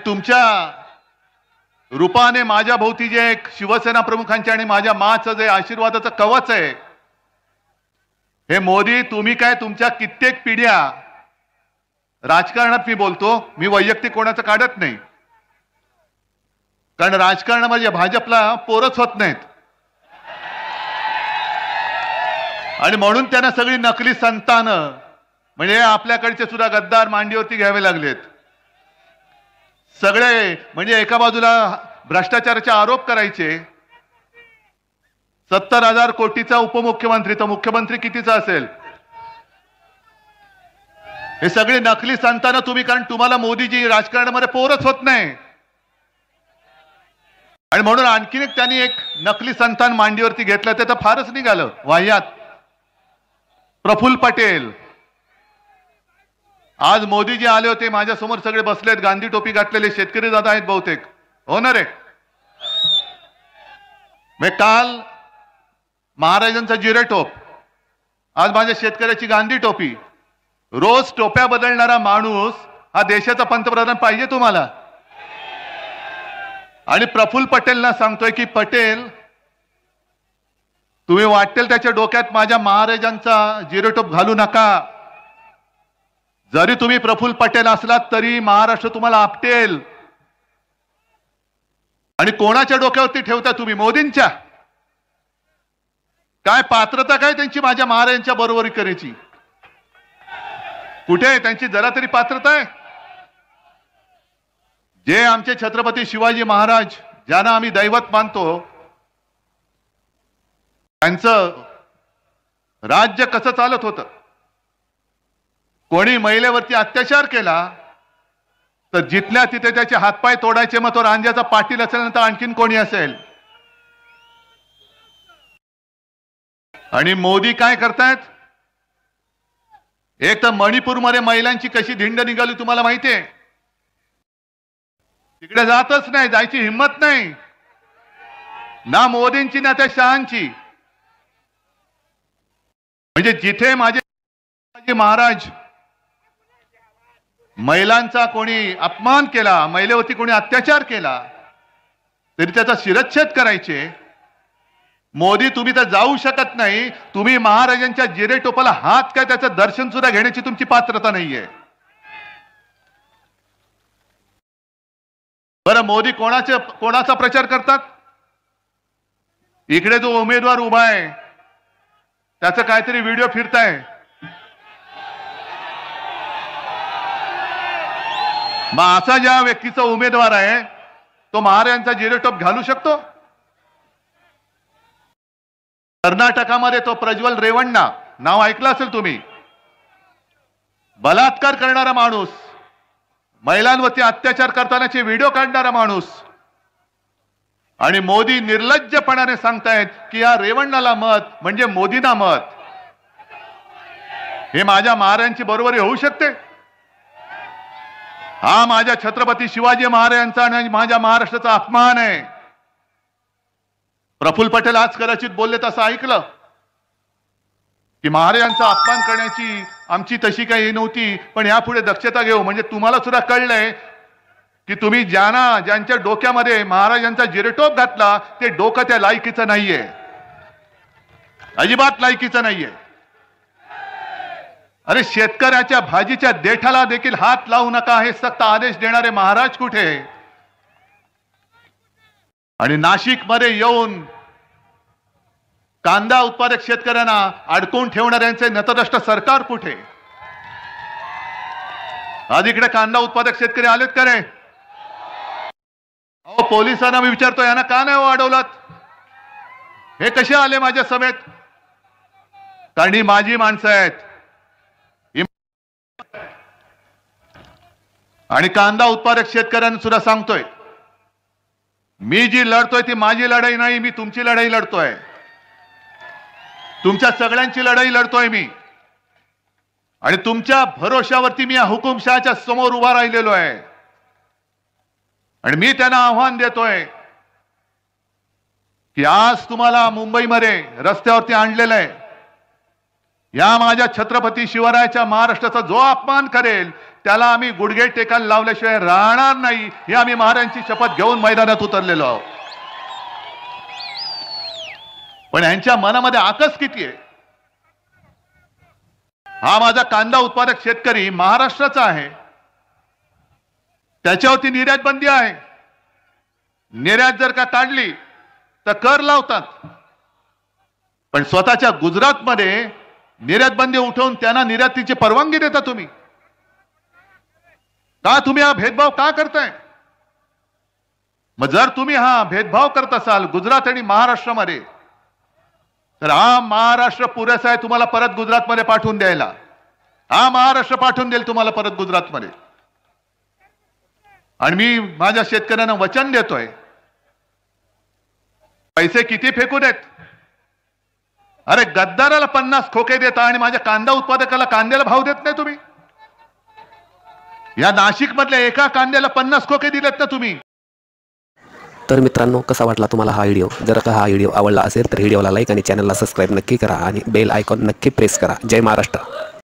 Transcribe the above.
तुमच्या रूपाने माझ्या भोवती जे एक शिवसेना प्रमुखांचे आणि माझ्या माचं जे आशीर्वादाचं कवच आहे, हे मोदी तुम्ही काय तुमच्या कित्येक पिढ्या राजकारणात मी बोलतो, मी वैयक्तिक कोणाचं काढत नाही, कारण राजकारणामध्ये भाजपला पोरच होत नाहीत आणि म्हणून त्यांना सगळी नकली संतानं म्हणजे आपल्याकडचे सुद्धा गद्दार मांडीवरती घ्यावे लागलेत सगळे। म्हणजे एका बाजूला भ्रष्टाचाराचे आरोप करायचे, 70,000 कोटीचा उपमुख्यमंत्री, तर मुख्यमंत्री कितीचा असेल, हे सगळे नकली संतानं तुम्ही, कारण तुम्हाला मोदीजी राजकारणामध्ये पोरच होत नाही आणि म्हणून आणखीन एक त्यांनी एक नकली संतान मांडीवरती घेतलं, ते तर फारच निघालं वाह्यात। प्रफुल्ल पटेल, आज मोदीजी आले होते, माझ्या समोर सगळे बसलेत, गांधी टोपी घातलेले शेतकरी दादा आहेत बहुतेक, हो ना रे। मी काल महाराजांचा जिरेटोप, आज माझ्या शेतकऱ्याची गांधी टोपी। रोज टोप्या बदलणारा माणूस हा देशाचा पंतप्रधान पाहिजे तुम्हाला? आणि प्रफुल्ल पटेलला सांगतोय की पटेल, तुम्ही वाटेल त्याच्या डोक्यात माझ्या महाराजांचा जिरेटोप घालू नका। जरी तुम्ही प्रफुल्ल पटेल असलात तरी महाराष्ट्र तुम्हाला आपटेल। आणि कोणाच्या डोक्यावरती ठेवता तुम्ही? मोदींच्या? काय पात्रता काय त्यांची माझ्या महाराजांच्या बरोबरी करायची? कुठे आहे त्यांची जरा तरी पात्रता आहे? जे आमचे छत्रपती शिवाजी महाराज ज्यांना आम्ही दैवत मानतो, त्यांचं राज्य कसं चालत होतं? कोणी महिलेवरती अत्याचार केला तर जिथल्या तिथे त्याचे हातपाय तोडायचे, मग तो रांजाचा पाटील असेल नंतर आणखीन कोणी असेल। आणि मोदी काय करतायत? एक तर मणिपूरमध्ये महिलांची कशी धिंड निघाली तुम्हाला माहितीये? तिकडे जातच नाही, जायची हिंमत नाही ना मोदींची ना त्या शहांची। म्हणजे जिथे माझे महाराज महिलांचा कोणी अपमान केला, महिलेवरती कोणी अत्याचार केला तरी त्याचा शिरच्छेद करायचे। मोदी तुम्ही तर जाऊ शकत नाही, तुम्ही महाराजांच्या जिरेटोपाला हात काय त्याचं दर्शन सुद्धा घेण्याची तुमची पात्रता नाहीये। बरं, मोदी कोणाचा प्रचार करतात? इकडे जो उमेदवार उभा आहे त्याचं काहीतरी व्हिडिओ फिरताय, मग असा ज्या व्यक्तीचा उमेदवार आहे तो महाराजांचा जिरेटोप घालू शकतो? कर्नाटकामध्ये तो प्रज्वल रेवण्णा, नाव ऐकलं असेल तुम्ही, बलात्कार करणारा माणूस, महिलांवरती अत्याचार करतानाचे व्हिडिओ काढणारा माणूस, आणि मोदी निर्लज्जपणाने सांगतायत की या रेवण्णाला मत म्हणजे मोदींना मत। हे माझ्या महाराजांची बरोबरी होऊ शकते? हा माझ्या छत्रपती शिवाजी महाराजांचा आणि माझ्या महाराष्ट्राचा अपमान आहे। प्रफुल्ल पटेल आज कदाचित बोलले तसं ऐकलं की महाराजांचा अपमान करण्याची आमची तशी काही नव्हती, पण यापुढे दक्षता घेऊ। म्हणजे तुम्हाला सुद्धा कळलंय की तुम्ही ज्यांच्या डोक्यामध्ये महाराजांचा जिरेटोप घातला ते डोकं त्या लायकीचं नाहीये, अजिबात लायकीचं नाहीये। अरे, शेतकऱ्याच्या भाजीच्या देठाला देखील हात लावू नका हे सक्त आदेश देणारे महाराज कुठे? आणि नाशिकमध्ये येऊन कांदा उत्पादक शेतकऱ्यांना अडकून ठेवणाऱ्यांचे नतद्रष्ट सरकार कुठे? आज इकडे कांदा उत्पादक शेतकरी आलेत का रे? अहो, पोलिसांना मी विचारतो, यांना का नाही अडवलात? हे कसे आले माझ्या सभेत? कारण ही माझी माणसं आहेत। आणि कांदा उत्पादक शेतकऱ्यांना सुद्धा सांगतोय, मी जी लढतोय ती माझी लढाई नाही, मी तुमची लढाई लढतोय, तुमच्या सगळ्यांची लढाई लढतोय मी। आणि तुमच्या भरोशावरती मी या हुकुमशहाच्या समोर उभा राहिलेलो आहे आणि मी त्यांना आव्हान देतोय की आज तुम्हाला मुंबईमध्ये रस्त्यावरती आणलेलं आहे, या माझ्या छत्रपती शिवरायाच्या महाराष्ट्राचा जो अपमान करेल त्याला आम्ही गुडघे टेकायला लावल्याशिवाय राहणार नाही, हे आम्ही महाराजांची शपथ घेऊन मैदानात उतरलेलो आहोत. पण यांच्या मनामध्ये आकस किती आहे. हा माझा कांदा उत्पादक शेतकरी महाराष्ट्राचा आहे, त्याच्यावरती निर्यात बंदी आहे. निर्यात जर का काढली तर कर लावतात, पण स्वतःच्या गुजरातमध्ये निर्यात बंदी उठवून त्यांना निर्यातीची परवानगी देता तुम्ही. का तुम्ही हा भेदभाव का करताय? मग जर तुम्ही हा भेदभाव करत असाल गुजरात आणि महाराष्ट्रामध्ये, तर हा महाराष्ट्र पुरेसा आहे तुम्हाला परत गुजरातमध्ये पाठवून द्यायला. हा महाराष्ट्र पाठवून देईल तुम्हाला परत गुजरातमध्ये. आणि मी माझ्या शेतकऱ्यांना वचन देतोय, पैसे किती फेकू देत. अरे गद्दाराला 50 खोके देता आणि माझ्या कांदा उत्पादकाला कांद्याला भाव देत नाही तुम्ही. या नाशिक मधल्या एका कांद्याला 50 खोके दिलेत ना तुम्ही. तर मित्रांनो, कसा वाटला तुम्हाला हा व्हिडिओ? जर का हा व्हिडिओ आवडला असेल तर व्हिडिओला लाईक आणि चॅनलला सबस्क्राईब नक्की करा आणि बेल आयकॉन नक्की प्रेस करा. जय महाराष्ट्र.